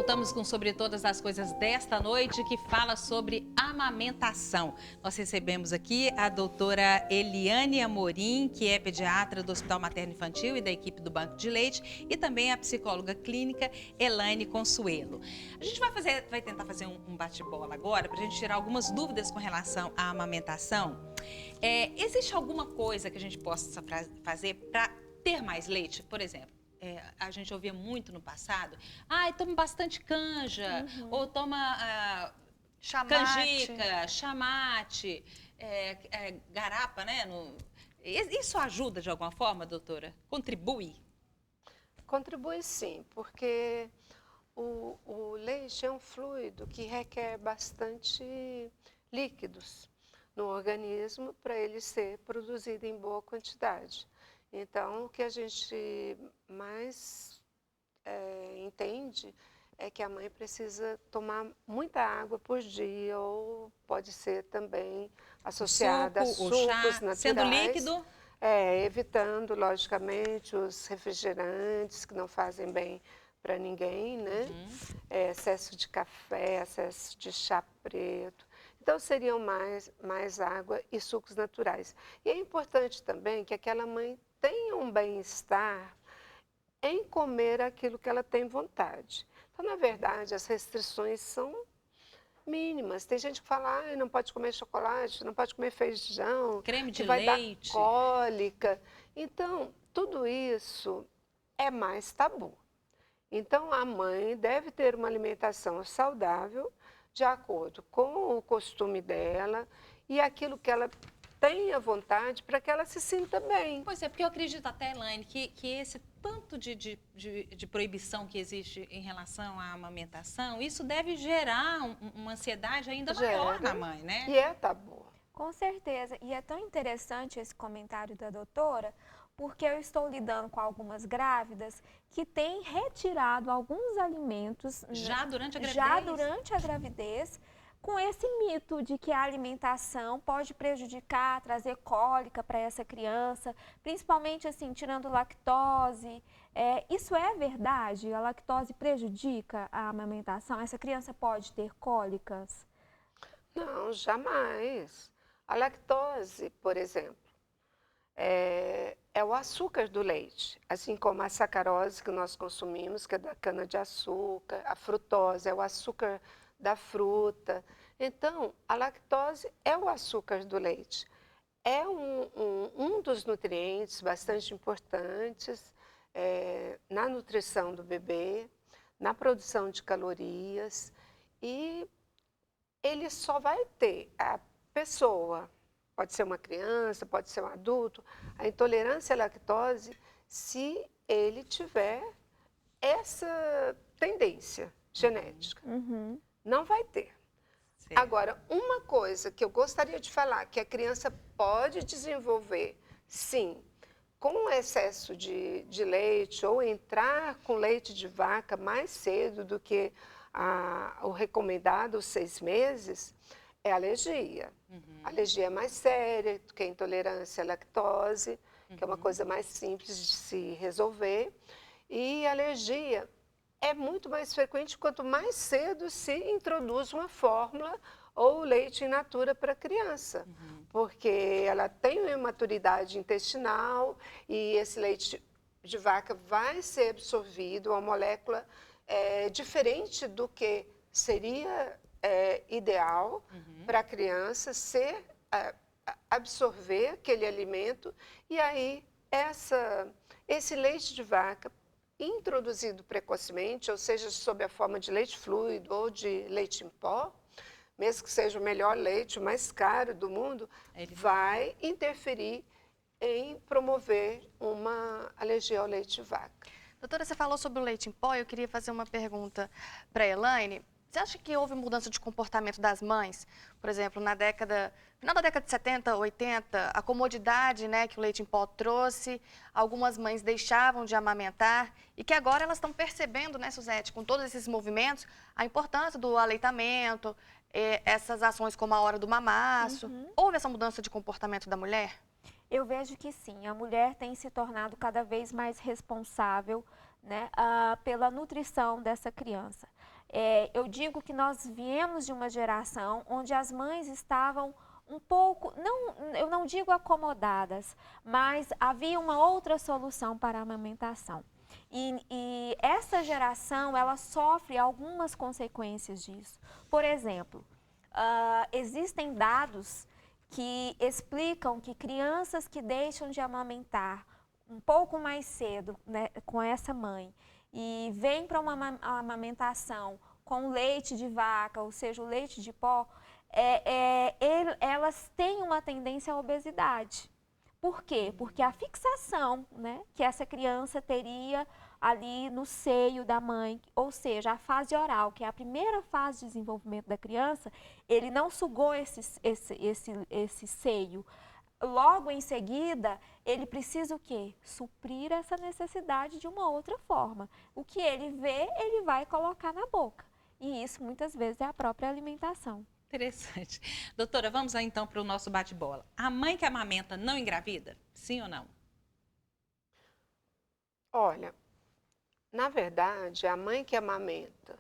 voltamos com Sobre Todas as Coisas desta noite, que fala sobre amamentação. Nós recebemos aqui a doutora Eliane Amorim, que é pediatra do Hospital Materno Infantil e da equipe do Banco de Leite, e também a psicóloga clínica Elaine Consuelo. A gente vai tentar fazer um bate-bola agora, para a gente tirar algumas dúvidas com relação à amamentação. Existe alguma coisa que a gente possa fazer para ter mais leite, por exemplo? A gente ouvia muito no passado, toma bastante canja, ou toma canjica, chamate, garapa, né? Isso ajuda de alguma forma, doutora? Contribui? Contribui sim, porque o leite é um fluido que requer bastante líquidos no organismo para ele ser produzido em boa quantidade. Então, o que a gente mais entende é que a mãe precisa tomar muita água por dia, ou pode ser também associada a sucos naturais. Sendo líquido? Evitando, logicamente, os refrigerantes que não fazem bem para ninguém, né? Excesso de café, excesso de chá preto. Então, seriam mais água e sucos naturais. E é importante também que aquela mãe tenha um bem-estar em comer aquilo que ela tem vontade. Então, na verdade, as restrições são mínimas. Tem gente que fala, não pode comer chocolate, não pode comer feijão, creme de que vai leite, dar cólica. Então, tudo isso é mais tabu. Então, a mãe deve ter uma alimentação saudável, de acordo com o costume dela e aquilo que ela tenha vontade, para que ela se sinta bem. Pois é, porque eu acredito até, Elaine, que esse tanto de proibição que existe em relação à amamentação, isso deve gerar uma ansiedade ainda maior na mãe, né? E é tabu. Com certeza. E é tão interessante esse comentário da doutora, porque eu estou lidando com algumas grávidas que têm retirado alguns alimentos já durante a gravidez, com esse mito de que a alimentação pode prejudicar, trazer cólica para essa criança, principalmente assim, tirando lactose. Isso é verdade? A lactose prejudica a amamentação? Essa criança pode ter cólicas? Não, jamais. A lactose, por exemplo, é o açúcar do leite, assim como a sacarose que nós consumimos, que é da cana-de-açúcar, a frutose é o açúcar da fruta. Então, a lactose é o açúcar do leite. É um dos nutrientes bastante importantes na nutrição do bebê, na produção de calorias, e ele só vai ter, a pessoa, pode ser uma criança, pode ser um adulto, a intolerância à lactose, se ele tiver essa tendência genética. Não vai ter. Certo. Agora, uma coisa que eu gostaria de falar, que a criança pode desenvolver, sim, com excesso de leite, ou entrar com leite de vaca mais cedo do que o recomendado, os 6 meses, é alergia. A alergia é mais séria do que a intolerância à lactose, que é uma coisa mais simples de se resolver. E a alergia é muito mais frequente quanto mais cedo se introduz uma fórmula ou leite in natura para a criança, porque ela tem uma imaturidade intestinal e esse leite de vaca vai ser absorvido, uma molécula diferente do que seria ideal para a criança absorver aquele alimento, e aí esse leite de vaca introduzido precocemente, ou seja, sob a forma de leite fluido ou de leite em pó, mesmo que seja o melhor leite, o mais caro do mundo, vai interferir em promover uma alergia ao leite de vaca. Doutora, você falou sobre o leite em pó, eu queria fazer uma pergunta para a Elaine. Você acha que houve mudança de comportamento das mães? Por exemplo, final da década de 70, 80, a comodidade, né, que o leite em pó trouxe, algumas mães deixavam de amamentar e que agora elas estão percebendo, né, Suzete, com todos esses movimentos, a importância do aleitamento, essas ações como a hora do mamaço. Houve essa mudança de comportamento da mulher? Eu vejo que sim, a mulher tem se tornado cada vez mais responsável, né, pela nutrição dessa criança. Eu digo que nós viemos de uma geração onde as mães estavam um pouco, eu não digo acomodadas, mas havia uma outra solução para a amamentação. E essa geração, ela sofre algumas consequências disso. Por exemplo, existem dados que explicam que crianças que deixam de amamentar um pouco mais cedo, né, com essa mãe, e vêm para uma amamentação com leite de vaca, ou seja, o leite de pó, elas têm uma tendência à obesidade. Por quê? Porque a fixação, né, que essa criança teria ali no seio da mãe, ou seja, a fase oral, que é a primeira fase de desenvolvimento da criança, ele não sugou esse seio. Logo em seguida, ele precisa o quê? Suprir essa necessidade de uma outra forma. O que ele vê, ele vai colocar na boca. E isso, muitas vezes, é a própria alimentação. Interessante. Doutora, vamos lá então para o nosso bate-bola. A mãe que amamenta não engravida? Sim ou não? Olha, na verdade, a mãe que amamenta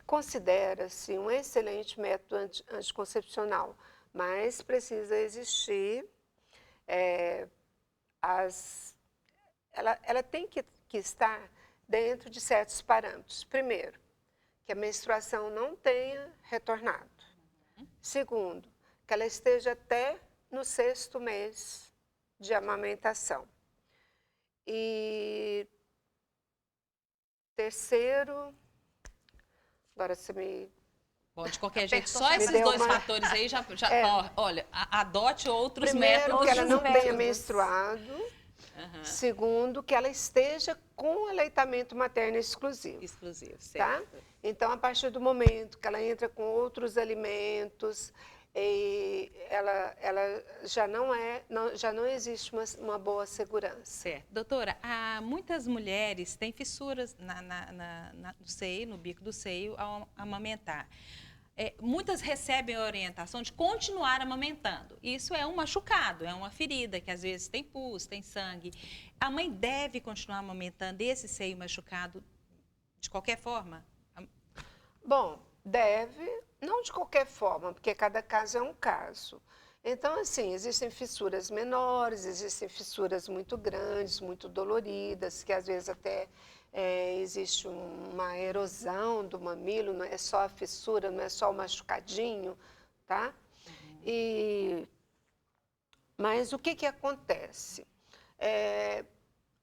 considera-se um excelente método anticoncepcional, mas precisa existir, ela tem que estar dentro de certos parâmetros. Primeiro, que a menstruação não tenha retornado. Segundo, que ela esteja até no 6º mês de amamentação. E terceiro, agora você me... Bom, de qualquer jeito, só esses deu dois uma- fatores aí já olha, adote outros Primeiro, métodos. que ela não tenha métodos. menstruado. Aham, Segundo, que ela esteja com aleitamento materno exclusivo. exclusivo, Tá? certo. Então, a partir do momento que ela entra com outros alimentos, ela já não existe uma boa segurança. Certo. Doutora, muitas mulheres têm fissuras no seio, no bico do seio, ao amamentar. Muitas recebem a orientação de continuar amamentando. Isso é um machucado, é uma ferida, que às vezes tem pus, tem sangue. A mãe deve continuar amamentando esse seio machucado de qualquer forma? Bom, deve, não de qualquer forma, porque cada caso é um caso. Então, assim, existem fissuras menores, existem fissuras muito grandes, muito doloridas, que às vezes até existe uma erosão do mamilo, não é só a fissura, não é só o machucadinho, tá? Mas o que acontece?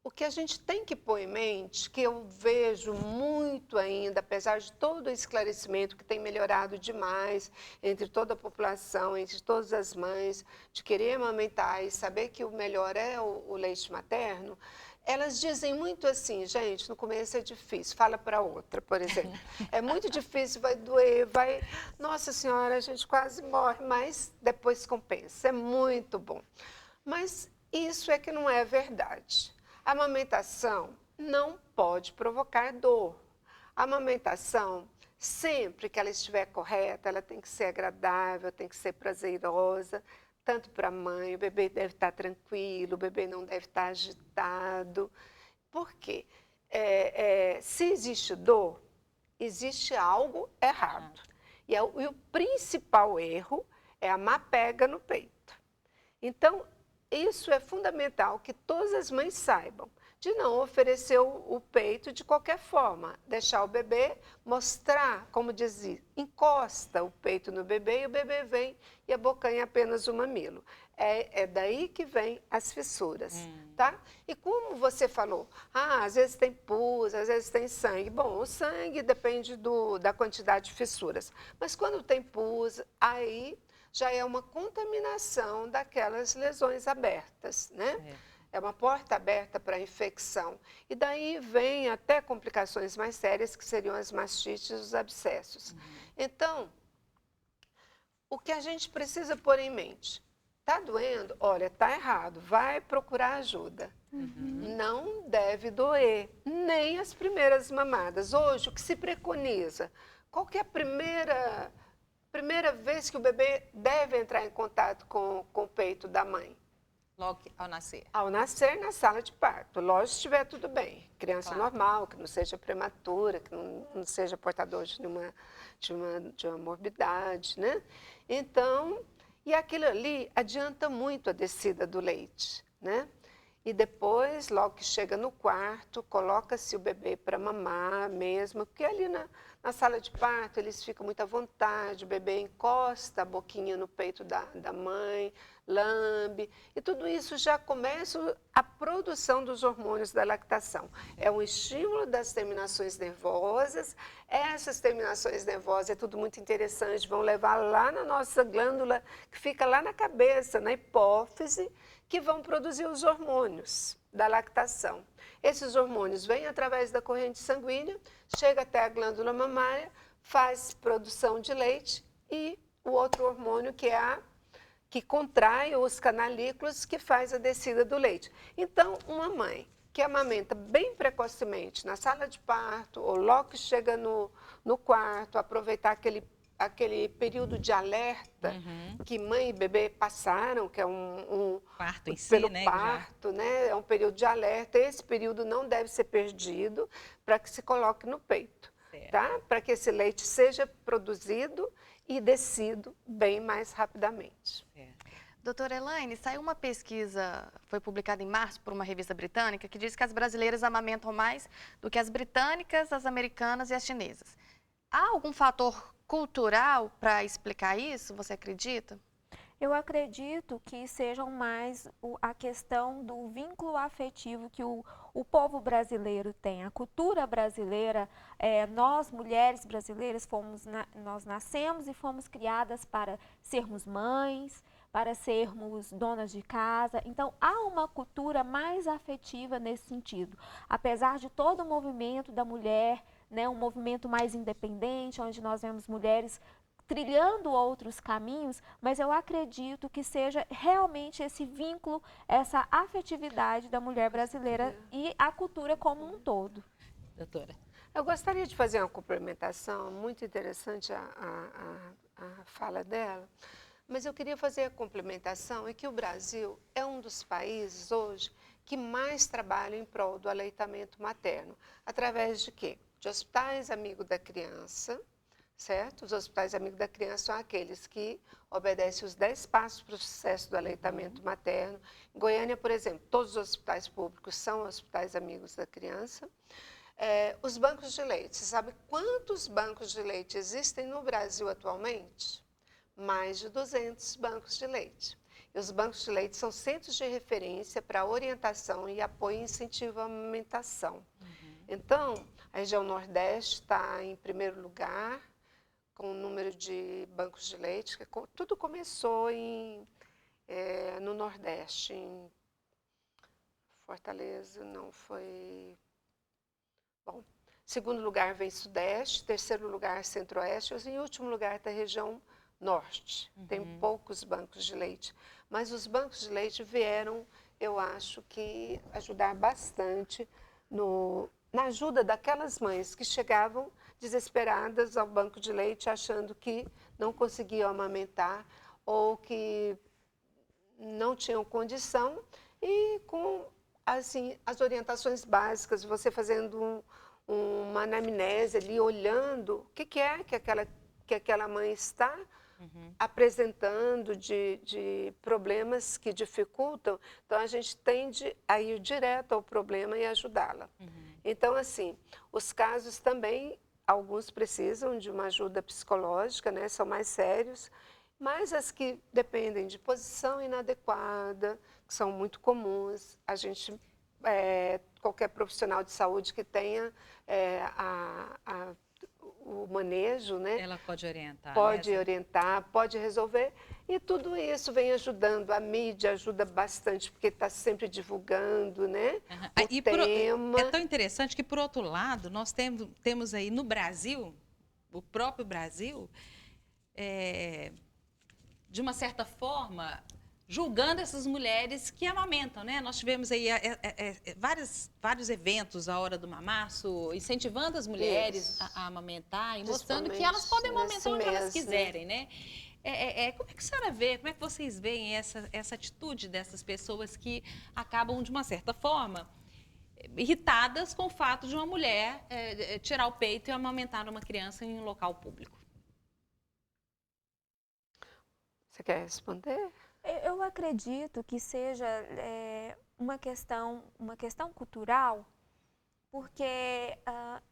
O que a gente tem que pôr em mente, que eu vejo muito ainda, apesar de todo o esclarecimento que tem melhorado demais entre toda a população, entre todas as mães, de querer amamentar e saber que o melhor é o leite materno, elas dizem muito assim, gente, no começo é difícil, fala para outra, por exemplo. É muito difícil, vai doer, Nossa Senhora, a gente quase morre, mas depois compensa, é muito bom. Mas isso é que não é verdade. A amamentação não pode provocar dor. A amamentação, sempre que ela estiver correta, ela tem que ser agradável, tem que ser prazerosa, tanto para a mãe, o bebê deve estar tranquilo, o bebê não deve estar agitado. Por quê? Se existe dor, existe algo errado. E o principal erro é a má pega no peito. Então, isso é fundamental que todas as mães saibam, de não oferecer o peito de qualquer forma, deixar o bebê mostrar, como dizia, encosta o peito no bebê e o bebê vem e abocanha apenas o mamilo. É daí que vem as fissuras, tá? E como você falou, às vezes tem pus, às vezes tem sangue. Bom, o sangue depende da quantidade de fissuras, mas quando tem pus, aí já é uma contaminação daquelas lesões abertas, né? É uma porta aberta para a infecção. E daí vem até complicações mais sérias, que seriam as mastites e os abscessos. Então, o que a gente precisa pôr em mente? Está doendo? Olha, está errado, vai procurar ajuda. Não deve doer, nem as primeiras mamadas. Hoje, o que se preconiza? Qual que é a primeira vez que o bebê deve entrar em contato com o peito da mãe? logo ao nascer? Ao nascer, na sala de parto. Lógico, se estiver tudo bem. Criança Claro. normal, que não seja prematura, que não seja portador de uma morbidade, né? Então, e aquilo ali adianta muito a descida do leite, né? E depois, logo que chega no quarto, coloca-se o bebê para mamar mesmo, porque ali na sala de parto eles ficam muito à vontade, o bebê encosta a boquinha no peito da mãe, lambe, e tudo isso já começa a produção dos hormônios da lactação. É um estímulo das terminações nervosas, essas terminações nervosas é tudo muito interessante, vão levar lá na nossa glândula, que fica lá na cabeça, na hipófise, que vão produzir os hormônios da lactação. Esses hormônios vêm através da corrente sanguínea, chega até a glândula mamária, faz produção de leite e o outro hormônio que contrai os canalículos, que faz a descida do leite. Então, uma mãe que amamenta bem precocemente na sala de parto ou logo que chega no quarto, aproveitar aquele período de alerta que mãe e bebê passaram, que é Parto em si, pelo né? parto, né? É um período de alerta. Esse período não deve ser perdido para que se coloque no peito, tá? Para que esse leite seja produzido e descido bem mais rapidamente. Doutora Elaine, saiu uma pesquisa, foi publicada em março por uma revista britânica, que diz que as brasileiras amamentam mais do que as britânicas, as americanas e as chinesas. Há algum fator cultural para explicar isso, você acredita? Eu acredito que sejam mais a questão do vínculo afetivo que o povo brasileiro tem. A cultura brasileira, nós mulheres brasileiras, nós nascemos e fomos criadas para sermos mães, para sermos donas de casa. Então, há uma cultura mais afetiva nesse sentido. Apesar de todo o movimento da mulher, né, um movimento mais independente, onde nós vemos mulheres trilhando outros caminhos, mas eu acredito que seja realmente esse vínculo, essa afetividade da mulher brasileira e a cultura como um todo. Doutora. Eu gostaria de fazer uma complementação, muito interessante a fala dela, mas eu queria fazer a complementação é que o Brasil é um dos países hoje que mais trabalha em prol do aleitamento materno. Através de quê? De hospitais amigos da criança, certo? Os hospitais amigos da criança são aqueles que obedecem os 10 passos para o sucesso do aleitamento materno. Em Goiânia, por exemplo, todos os hospitais públicos são hospitais amigos da criança. Os bancos de leite, você sabe quantos bancos de leite existem no Brasil atualmente? Mais de 200 bancos de leite. E os bancos de leite são centros de referência para orientação e apoio e incentivo à amamentação. Então, a região Nordeste está em primeiro lugar, com o número de bancos de leite, que tudo começou no Nordeste, em Fortaleza, não foi... Bom, segundo lugar vem Sudeste, terceiro lugar Centro-Oeste, e em último lugar está a região Norte. Tem poucos bancos de leite, mas os bancos de leite vieram, eu acho que ajudar bastante na ajuda daquelas mães que chegavam desesperadas ao banco de leite, achando que não conseguiam amamentar ou que não tinham condição, e com assim, as orientações básicas, você fazendo uma anamnese ali, olhando o que é que aquela mãe está apresentando de problemas que dificultam, então a gente tende a ir direto ao problema e ajudá-la. Então, assim, os casos também, alguns precisam de uma ajuda psicológica, né, são mais sérios, mas as que dependem de posição inadequada, que são muito comuns, a gente, qualquer profissional de saúde que tenha o manejo, né? Ela pode orientar. Pode orientar, pode resolver. E tudo isso vem ajudando. A mídia ajuda bastante, porque está sempre divulgando, né? O tema. É tão interessante que, por outro lado, nós temos aí no Brasil, o próprio Brasil, de uma certa forma, julgando essas mulheres que amamentam, né? Nós tivemos aí vários eventos, a Hora do Mamaço, incentivando as mulheres a amamentar e mostrando que elas podem amamentar onde elas quiserem, né? Como é que a senhora vê, como é que vocês veem essa atitude dessas pessoas que acabam, de uma certa forma, irritadas com o fato de uma mulher tirar o peito e amamentar uma criança em um local público? Você quer responder? Eu acredito que seja uma questão cultural, porque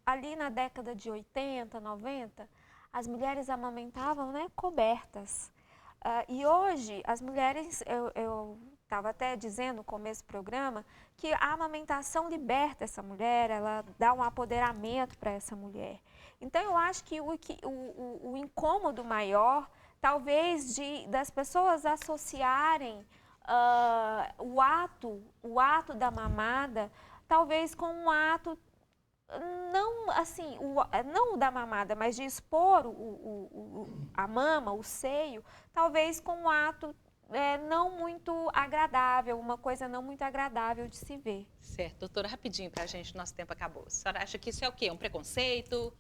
ali na década de 80, 90, as mulheres amamentavam, né, cobertas. E hoje, as mulheres, eu estava até dizendo no começo do programa, que a amamentação liberta essa mulher, ela dá um apoderamento para essa mulher. Então, eu acho que o incômodo maior, talvez, das pessoas associarem o ato da mamada, talvez com um ato, não assim, não o da mamada, mas de expor a mama, o seio, talvez com um ato não muito agradável, uma coisa não muito agradável de se ver. Certo. Doutora, rapidinho para a gente, nosso tempo acabou. A senhora acha que isso é o quê? Um preconceito?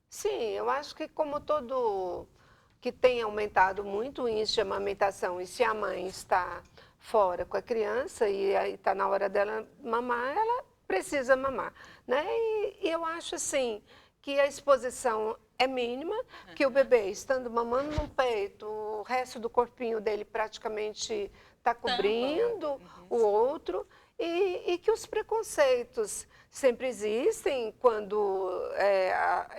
Sim, eu acho que como todo que tem aumentado muito o índice de amamentação, e se a mãe está fora com a criança e aí está na hora dela mamar, ela precisa mamar, né? E eu acho assim que a exposição é mínima, que o bebê estando mamando no peito, o resto do corpinho dele praticamente está cobrindo o outro, e que os preconceitos sempre existem quando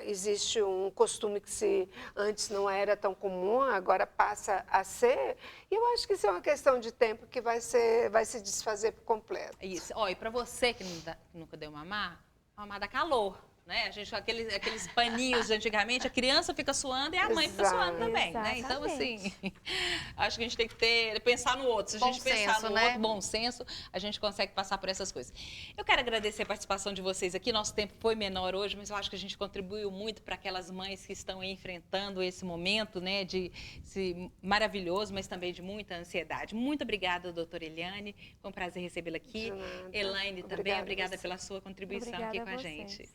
existe um costume que antes não era tão comum, agora passa a ser. E eu acho que isso é uma questão de tempo que vai se desfazer por completo. Isso. Ó, e para você que nunca deu mamar, mamar dá calor. Né? A gente, aqueles paninhos de antigamente, a criança fica suando e a mãe fica suando também, né? Então, assim, acho que a gente tem que pensar no outro. Se a gente pensar no outro, bom senso, a gente consegue passar por essas coisas. Eu quero agradecer a participação de vocês aqui. Nosso tempo foi menor hoje, mas eu acho que a gente contribuiu muito para aquelas mães que estão enfrentando esse momento, né, maravilhoso, mas também de muita ansiedade. Muito obrigada, doutora Eliane. Foi um prazer recebê-la aqui. Elaine também, obrigada pela sua contribuição aqui com a gente.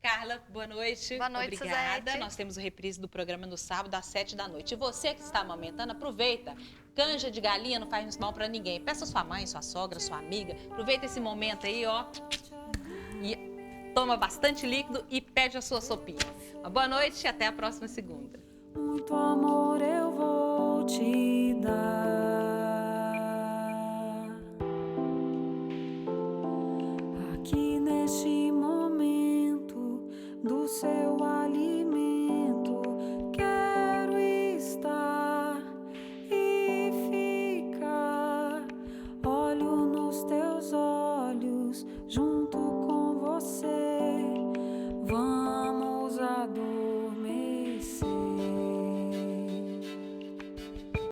Carla, boa noite. Boa noite, obrigada. Suzete. Nós temos o reprise do programa no sábado, às 7 da noite. E você que está amamentando, aproveita. Canja de galinha não faz mal para ninguém. Peça sua mãe, sua sogra, sua amiga. Aproveita esse momento aí, ó. E toma bastante líquido e pede a sua sopinha. Uma boa noite e até a próxima segunda. Muito amor eu